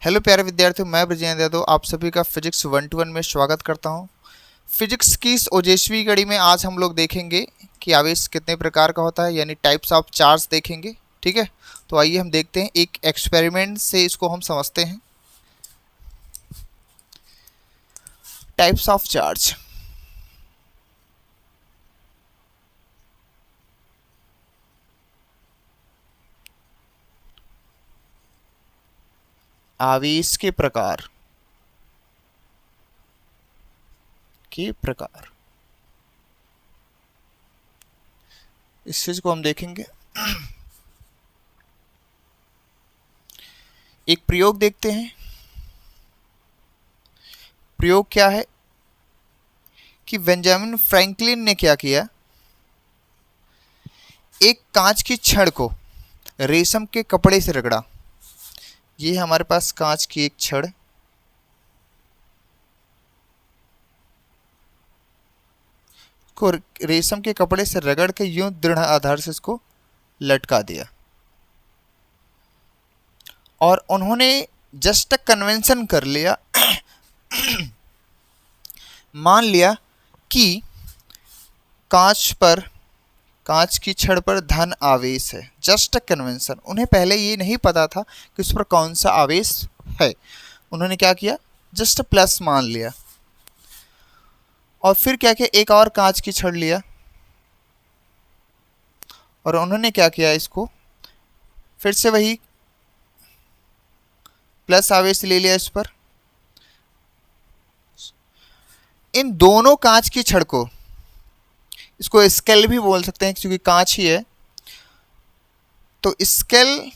Hello प्यारे विद्यार्थियों, मैं ब्रजेंद्र यादव आप सभी का फिजिक्स 1-1 में स्वागत करता हूं। फिजिक्स की इस ओजेस्वी कड़ी में आज हम लोग देखेंगे कि आवेश कितने प्रकार का होता है, यानी टाइप्स ऑफ चार्ज देखेंगे। ठीक है, तो आइए हम देखते हैं, एक एक्सपेरिमेंट से इसको हम समझते हैं। Types of charge. आवेश के प्रकार इस चीज को हम देखेंगे। एक प्रयोग देखते हैं। प्रयोग क्या है कि बेंजामिन फ्रैंकलिन ने क्या किया, एक कांच की छड़ को रेशम के कपड़े से रगड़ा। ये है हमारे पास कांच की एक छड़, को रेशम के कपड़े से रगड़ के यूं दृढ़ आधार से इसको लटका दिया और उन्होंने जस्ट कन्वेंशन कर लिया मान लिया कि कांच की छड़ पर धन आवेश है। जस्ट कन्वेंशन, उन्हें पहले ये नहीं पता था कि उस पर कौन सा आवेश है। उन्होंने क्या किया, जस्ट प्लस मान लिया। और फिर क्या किया, एक और कांच की छड़ लिया और उन्होंने क्या किया, इसको फिर से वही प्लस आवेश ले लिया इस पर। इन दोनों कांच की छड़ को, इसको स्केल भी बोल सकते हैं क्योंकि कांच ही है, तो स्केल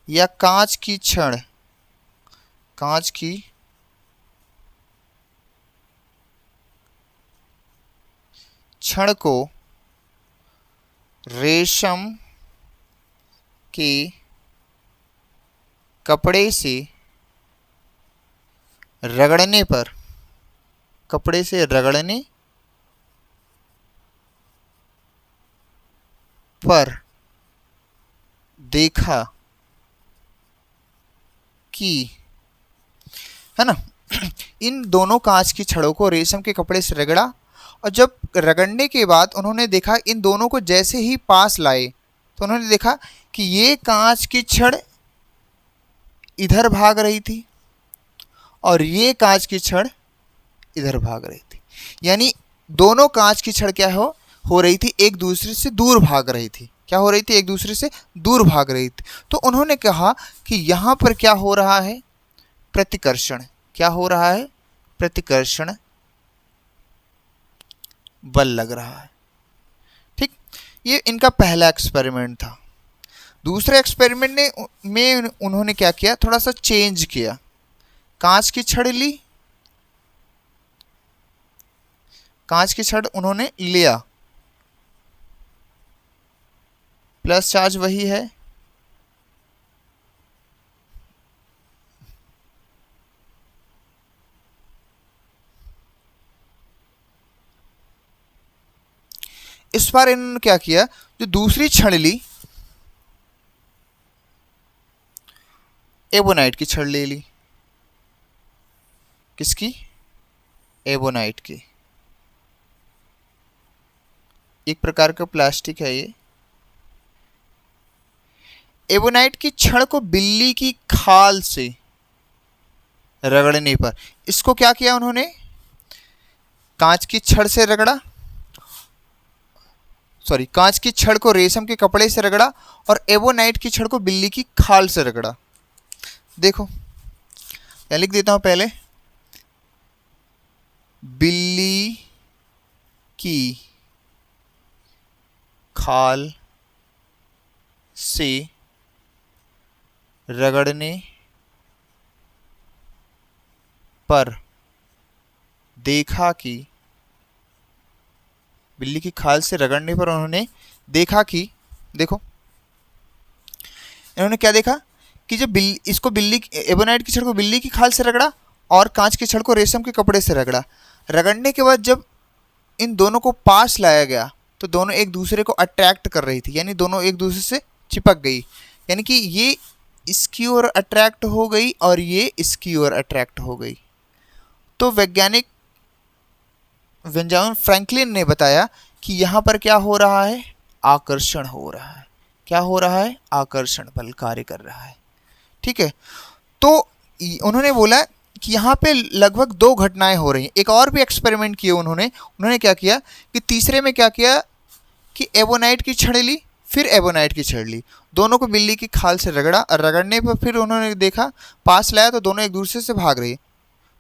या कांच की छड़ को रेशम के कपड़े से रगड़ने पर देखा कि, है ना, इन दोनों कांच की छड़ों को रेशम के कपड़े से रगड़ा और जब रगड़ने के बाद उन्होंने देखा, इन दोनों को जैसे ही पास लाए तो उन्होंने देखा कि ये कांच की छड़ इधर भाग रही थी और ये कांच की छड़ इधर भाग रही थी। यानी दोनों कांच की छड़ क्या हो रही थी, एक दूसरे से दूर भाग रही थी। क्या हो रही थी, एक दूसरे से दूर भाग रही थी। तो उन्होंने कहा कि यहाँ पर क्या हो रहा है, प्रतिकर्षण। क्या हो रहा है, प्रतिकर्षण बल लग रहा है। ठीक, ये इनका पहला एक्सपेरिमेंट था। दूसरे एक्सपेरिमेंट में उन्होंने क्या किया, थोड़ा सा चेंज किया। कांच की छड़ उन्होंने लिया, प्लस चार्ज वही है, इस बार इन्होंने क्या किया, जो दूसरी छड़ ली, एबोनाइट की छड़ ले ली। किसकी, एबोनाइट की। एक प्रकार का प्लास्टिक है ये। एबोनाइट की छड़ को बिल्ली की खाल से रगड़ने पर, इसको क्या किया उन्होंने, कांच की छड़ से रगड़ा, कांच की छड़ को रेशम के कपड़े से रगड़ा और एबोनाइट की छड़ को बिल्ली की खाल से रगड़ा। देखो, मैं लिख देता हूं पहले, बिल्ली की खाल से रगड़ने पर देखा कि, बिल्ली की खाल से रगड़ने पर उन्होंने देखा कि, देखो इन्होंने क्या देखा कि जब एबोनाइट की छड़ को बिल्ली की खाल से रगड़ा और कांच की छड़ को रेशम के कपड़े से रगड़ने के बाद जब इन दोनों को पास लाया गया तो दोनों एक दूसरे को अट्रैक्ट कर रही थी, यानी दोनों एक दूसरे से चिपक गई। यानी कि ये इसकी ओर अट्रैक्ट हो गई और ये इसकी ओर अट्रैक्ट हो गई। तो वैज्ञानिक बेंजामिन फ्रैंकलिन ने बताया कि यहाँ पर क्या हो रहा है, आकर्षण हो रहा है। क्या हो रहा है, आकर्षण बल कार्य कर रहा है। ठीक है, तो उन्होंने बोला कि यहाँ पे लगभग 2 घटनाएं हो रही हैं। एक और भी एक्सपेरिमेंट किए उन्होंने क्या किया कि तीसरे में क्या किया कि एबोनाइट की छड़ ली, फिर एबोनाइट की छड़ ली, दोनों को बिल्ली की खाल से रगड़ा और रगड़ने पर फिर उन्होंने देखा, पास लाया तो दोनों एक दूसरे से भाग रही।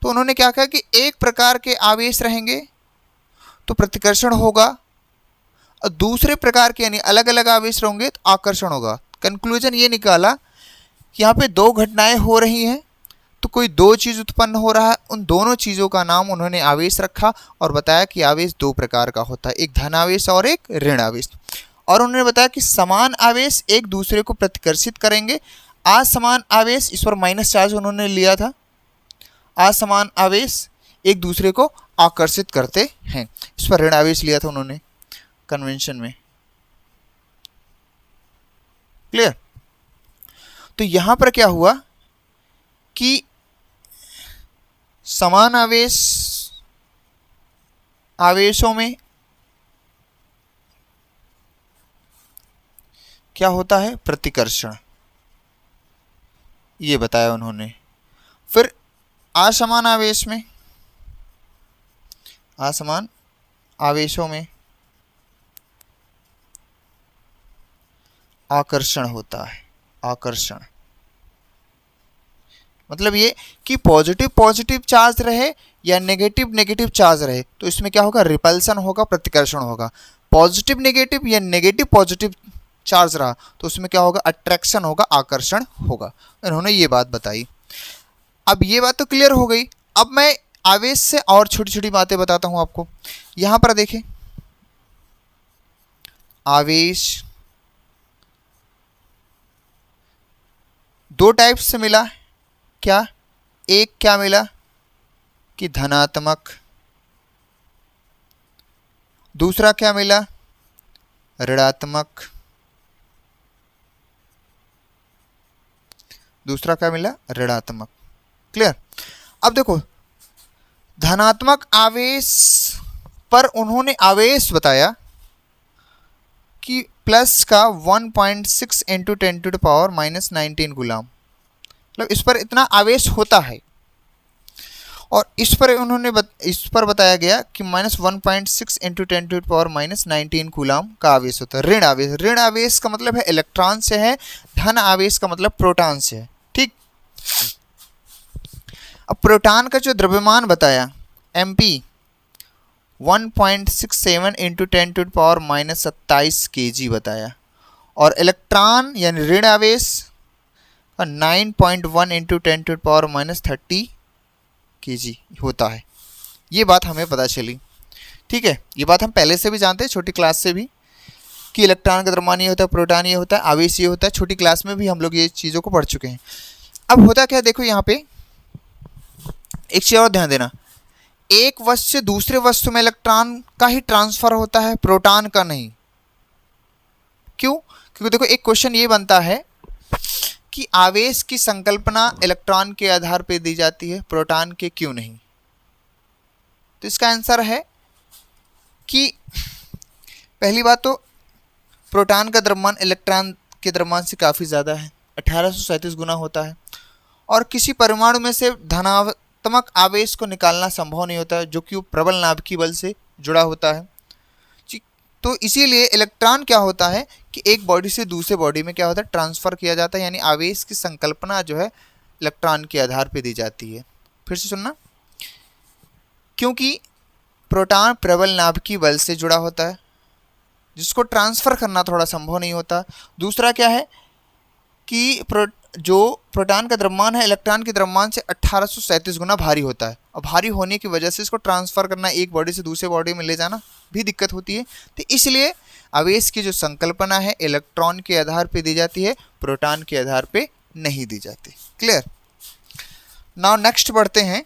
तो उन्होंने क्या कहा कि एक प्रकार के आवेश रहेंगे तो प्रतिकर्षण होगा, और दूसरे प्रकार के यानी अलग अलग आवेश रहेंगे तो आकर्षण होगा। कंक्लूजन ये निकाला कि यहाँ पे 2 घटनाएं हो रही हैं, तो कोई 2 चीज़ उत्पन्न हो रहा है, उन दोनों चीज़ों का नाम उन्होंने आवेश रखा और बताया कि आवेश 2 प्रकार का होता है, एक धन आवेश और एक ऋण आवेश। और उन्होंने बताया कि समान आवेश एक दूसरे को प्रतिकर्षित करेंगे। असमान आवेश, इस पर माइनस चार्ज उन्होंने लिया था, असमान आवेश एक दूसरे को आकर्षित करते हैं। इस पर ऋण आवेश लिया था उन्होंने कन्वेंशन में। क्लियर? तो यहां पर क्या हुआ कि समान आवेशों में क्या होता है, प्रतिकर्षण, ये बताया उन्होंने। फिर असमान आवेश में, असमान आवेशों में आकर्षण होता है। आकर्षण मतलब ये कि पॉजिटिव पॉजिटिव चार्ज रहे या नेगेटिव नेगेटिव चार्ज रहे तो इसमें क्या होगा, रिपल्सन होगा, प्रतिकर्षण होगा। पॉजिटिव नेगेटिव या नेगेटिव पॉजिटिव चार्ज रहा तो उसमें क्या होगा, अट्रैक्शन होगा, आकर्षण होगा। इन्होंने ये बात बताई। अब ये बात तो क्लियर हो गई। अब मैं आवेश से और छोटी छोटी बातें बताता हूं आपको। यहां पर देखें, आवेश 2 टाइप से मिला। क्या? एक क्या मिला कि धनात्मक, दूसरा क्या मिला, ऋणात्मक, दूसरा क्या मिला, ऋणात्मक। क्लियर? अब देखो, धनात्मक आवेश पर उन्होंने आवेश बताया कि प्लस का 1.6 इंटू 10⁻⁻19 गुलाम, मतलब इस पर इतना आवेश होता है। और इस पर बताया गया कि -1.6 इंटू 10⁻⁻19 कूलाम का आवेश होता है। ऋण आवेश, ऋण आवेश का मतलब है इलेक्ट्रॉन से है, धन आवेश का मतलब प्रोटॉन से है। ठीक। अब प्रोटॉन का जो द्रव्यमान बताया MP 1.67 इंटू 10⁻⁻27 kg बताया, और इलेक्ट्रॉन यानी ऋण आवेश 9.1 इंटू 10⁻30 kg होता है। ये बात हमें पता चली। ठीक है, ये बात हम पहले से भी जानते हैं, छोटी क्लास से भी, कि इलेक्ट्रॉन का द्रव्यमान ये होता है, प्रोटॉन ये होता है, आवेश ये होता है। छोटी क्लास में भी हम लोग ये चीज़ों को पढ़ चुके हैं। अब होता क्या, देखो यहाँ पे एक चीज़ और ध्यान देना, एक वस्तु से दूसरे वस्तु में इलेक्ट्रॉन का ही ट्रांसफर होता है, प्रोटॉन का नहीं। क्यों? क्योंकि देखो एक क्वेश्चन ये बनता है कि आवेश की संकल्पना इलेक्ट्रॉन के आधार पर दी जाती है, प्रोटॉन के क्यों नहीं? तो इसका आंसर है कि पहली बात तो प्रोटॉन का द्रव्यमान इलेक्ट्रॉन के द्रव्यमान से काफ़ी ज़्यादा है, 1837 गुना होता है, और किसी परमाणु में से धनात्मक आवेश को निकालना संभव नहीं होता है, जो कि वो प्रबल नाभिकीय बल से जुड़ा होता है। तो इसीलिए इलेक्ट्रॉन क्या होता है कि एक बॉडी से दूसरे बॉडी में क्या होता है, ट्रांसफ़र किया जाता है, यानी आवेश की संकल्पना जो है इलेक्ट्रॉन के आधार पर दी जाती है। फिर से सुनना, क्योंकि प्रोटॉन प्रबल नाभिकीय बल से जुड़ा होता है, जिसको ट्रांसफ़र करना थोड़ा संभव नहीं होता। दूसरा क्या है कि जो प्रोटॉन का द्रव्यमान है इलेक्ट्रॉन के द्रव्यमान से 1837 गुना भारी होता है, और भारी होने की वजह से इसको ट्रांसफ़र करना, एक बॉडी से दूसरे बॉडी में ले जाना भी दिक्कत होती है। तो इसलिए आवेश की जो संकल्पना है इलेक्ट्रॉन के आधार पे दी जाती है, प्रोटॉन के आधार पे नहीं दी जाती। क्लियर? नाउ नेक्स्ट बढ़ते हैं।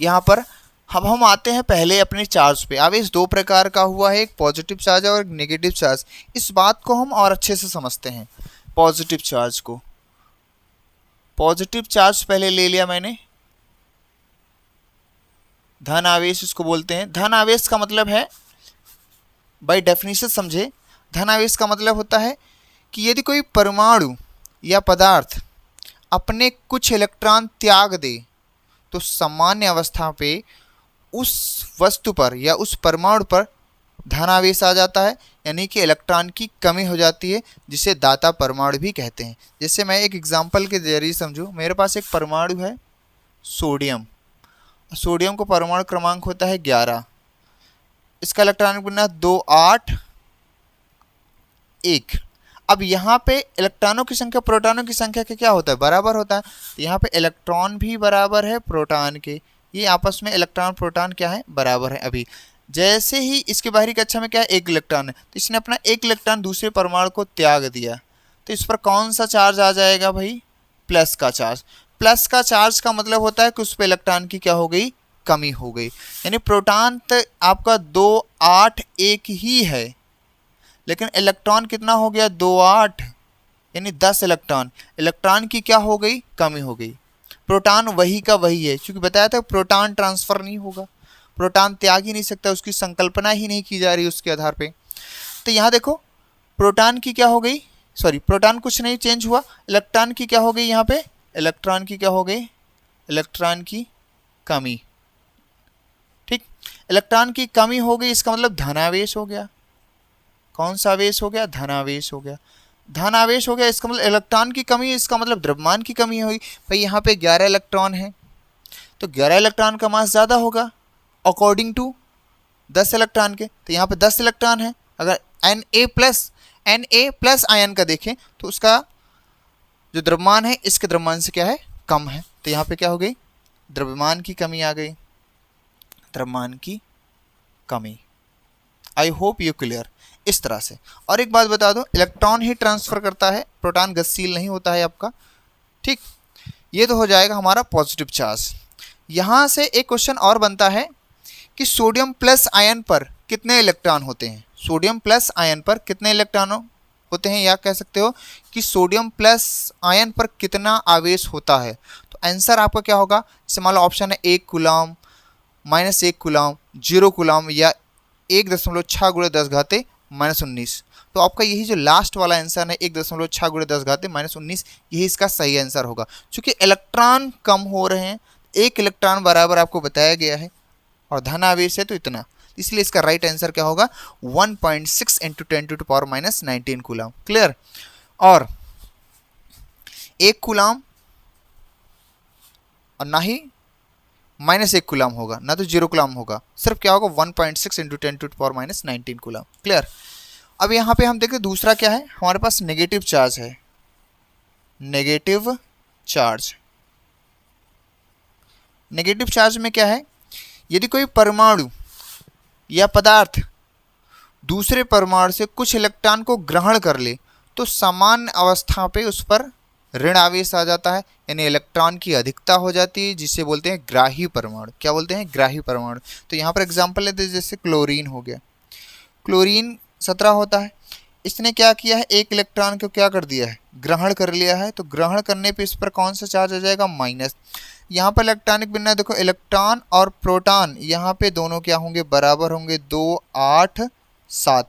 यहाँ पर अब हम आते हैं पहले अपने चार्ज पे। आवेश दो प्रकार का हुआ है, एक पॉजिटिव चार्ज और एक नेगेटिव चार्ज। इस बात को हम और अच्छे से समझते हैं। पॉजिटिव चार्ज को, पॉजिटिव चार्ज पहले ले लिया मैंने, धन आवेश इसको बोलते हैं। धन आवेश का मतलब है, बाय डेफिनेशन समझे, धन आवेश का मतलब होता है कि यदि कोई परमाणु या पदार्थ अपने कुछ इलेक्ट्रॉन त्याग दे तो सामान्य अवस्था पे उस वस्तु पर या उस परमाणु पर धनावेश आ जाता है, यानी कि इलेक्ट्रॉन की कमी हो जाती है, जिसे दाता परमाणु भी कहते हैं। जैसे मैं एक एग्जांपल के जरिए समझूं, मेरे पास एक परमाणु है सोडियम। सोडियम को परमाणु क्रमांक होता है 11, इसका इलेक्ट्रॉनिक विन्यास 2 8 1। अब यहाँ पे इलेक्ट्रॉनों की संख्या प्रोटॉनों की संख्या के क्या होता है, बराबर होता है। तो यहाँ पे इलेक्ट्रॉन भी बराबर है प्रोटॉन के, ये आपस में इलेक्ट्रॉन प्रोटॉन क्या है, बराबर है। अभी जैसे ही इसके बाहरी कक्षा में क्या है, एक इलेक्ट्रॉन है, तो इसने अपना एक इलेक्ट्रॉन दूसरे परमाणु को त्याग दिया, तो इस पर कौन सा चार्ज आ जाएगा भाई, प्लस का चार्ज। प्लस का चार्ज का मतलब होता है कि उस पर इलेक्ट्रॉन की क्या हो गई, कमी हो गई। यानी प्रोटॉन तो आपका 2 8 1 ही है, लेकिन इलेक्ट्रॉन कितना हो गया, 2 8, यानी 10 इलेक्ट्रॉन। इलेक्ट्रॉन की क्या हो गई, कमी हो गई। प्रोटॉन वही का वही है, क्योंकि बताया था प्रोटॉन ट्रांसफर नहीं होगा, प्रोटॉन त्याग ही नहीं सकता, उसकी संकल्पना ही नहीं की जा रही उसके आधार पे। तो यहाँ देखो प्रोटॉन की क्या हो गई, सॉरी प्रोटॉन कुछ नहीं चेंज हुआ, इलेक्ट्रॉन की क्या हो गई, यहाँ पे इलेक्ट्रॉन की क्या हो गई, इलेक्ट्रॉन की कमी। ठीक, इलेक्ट्रॉन की कमी हो गई, इसका मतलब धनावेश हो गया। कौन सा आवेश हो गया, धनावेश हो गया। धन आवेश हो गया, इसका मतलब इलेक्ट्रॉन की कमी, इसका मतलब द्रव्यमान की कमी हुई। भाई यहाँ पे 11 इलेक्ट्रॉन है, तो 11 इलेक्ट्रॉन का मास ज़्यादा होगा अकॉर्डिंग टू 10 इलेक्ट्रॉन के। तो यहाँ पे 10 इलेक्ट्रॉन है। अगर Na प्लस आयन का देखें तो उसका जो द्रव्यमान है इसके द्रव्यमान से क्या है, कम है। तो यहाँ पे क्या हो गई, द्रव्यमान की कमी आ गई, द्रव्यमान की कमी। आई होप यू क्लियर इस तरह से। और एक बात बता दो, इलेक्ट्रॉन ही ट्रांसफर करता है, प्रोटॉन गतिशील नहीं होता है आपका। ठीक, ये तो हो जाएगा हमारा पॉजिटिव चार्ज। यहाँ से एक क्वेश्चन और बनता है कि सोडियम प्लस आयन पर कितने इलेक्ट्रॉन होते हैं। सोडियम प्लस आयन पर कितने इलेक्ट्रॉन होते हैं, या कह सकते हो कि सोडियम प्लस आयन पर कितना आवेश होता है। तो आंसर आपका क्या होगा, जैसे मान लो ऑप्शन है 1 कूलम, -1 कूलम, 0 कूलम, या 1.6 × 10 -19। तो आपका यही जो लास्ट वाला आंसर है 1.6 × 10 -19, यही इसका सही आंसर होगा। चूंकि इलेक्ट्रॉन कम हो रहे हैं, एक इलेक्ट्रॉन बराबर आपको बताया गया है, और धन आवेश है तो इतना, इसलिए इसका राइट आंसर क्या होगा, 1.6 × 10⁻⁹ कूलम। क्लियर। और 1 कूलम और ना ही -1 कूलम होगा, ना तो 0 कूलम होगा, सिर्फ क्या होगा 1.6 × 10⁻⁹ कूलम। क्लियर। अब यहाँ पे हम देखें दूसरा क्या है, हमारे पास नेगेटिव चार्ज है। नेगेटिव चार्ज, नेगेटिव चार्ज में क्या है, यदि कोई परमाणु या पदार्थ दूसरे परमाणु से कुछ इलेक्ट्रॉन को ग्रहण कर ले तो सामान्य अवस्था पे उस पर ऋण आवेश आ जाता है, यानी इलेक्ट्रॉन की अधिकता हो जाती है, जिसे बोलते हैं ग्राही परमाणु। क्या बोलते हैं, ग्राही परमाणु। तो यहाँ पर एग्जांपल लेते हैं, जैसे क्लोरीन हो गया, क्लोरीन 17 होता है, इसने क्या किया है, एक इलेक्ट्रॉन को क्या कर दिया है, ग्रहण कर लिया है। तो ग्रहण करने पे इस पर कौन सा चार्ज आ जाएगा, माइनस। यहाँ पर इलेक्ट्रॉनिक विन्यास देखो, इलेक्ट्रॉन और प्रोटॉन यहाँ पे दोनों क्या होंगे, बराबर होंगे, 2 8 7।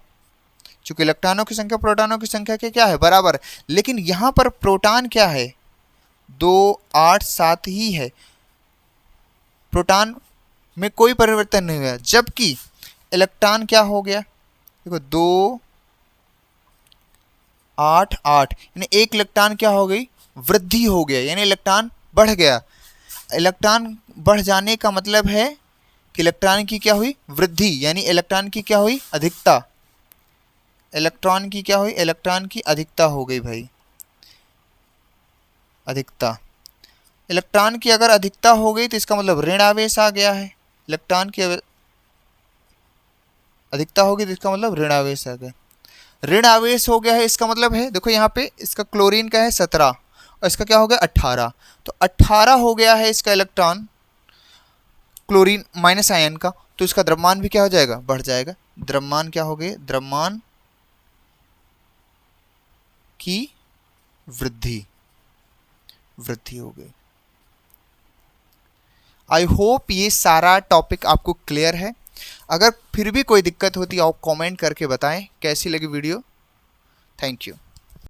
चूंकि इलेक्ट्रॉनों की संख्या प्रोटॉनों की संख्या के क्या है, बराबर। लेकिन यहाँ पर प्रोटॉन क्या है, 2 8 7 ही है, प्रोटॉन में कोई परिवर्तन नहीं हुआ। जबकि इलेक्ट्रॉन क्या हो गया, देखो 2 8 8, यानी एक इलेक्ट्रॉन क्या हो गई, वृद्धि हो गया, यानी इलेक्ट्रॉन बढ़ गया। इलेक्ट्रॉन बढ़ जाने का मतलब है कि इलेक्ट्रॉन की क्या हुई, वृद्धि, यानी इलेक्ट्रॉन की क्या हुई, अधिकता। इलेक्ट्रॉन की क्या हुई, इलेक्ट्रॉन की अधिकता हो गई भाई, अधिकता। इलेक्ट्रॉन की अगर अधिकता हो गई तो इसका मतलब ऋण आवेश आ गया है। इलेक्ट्रॉन की अधिकता होगी तो इसका मतलब ऋण आवेश आ गया। ऋण आवेश हो गया है, इसका मतलब है, देखो यहाँ पे इसका क्लोरीन का है 17 और इसका क्या हो गया 18, तो 18 हो गया है इसका इलेक्ट्रॉन। क्लोरीन माइनस आयन का, तो इसका द्रव्यमान भी क्या हो जाएगा, बढ़ जाएगा। द्रव्यमान क्या हो गए, द्रव्यमान की वृद्धि, वृद्धि हो गई। आई होप ये सारा टॉपिक आपको क्लियर है। अगर फिर भी कोई दिक्कत होती है आप कमेंट करके बताएं कैसी लगी वीडियो। Thank you.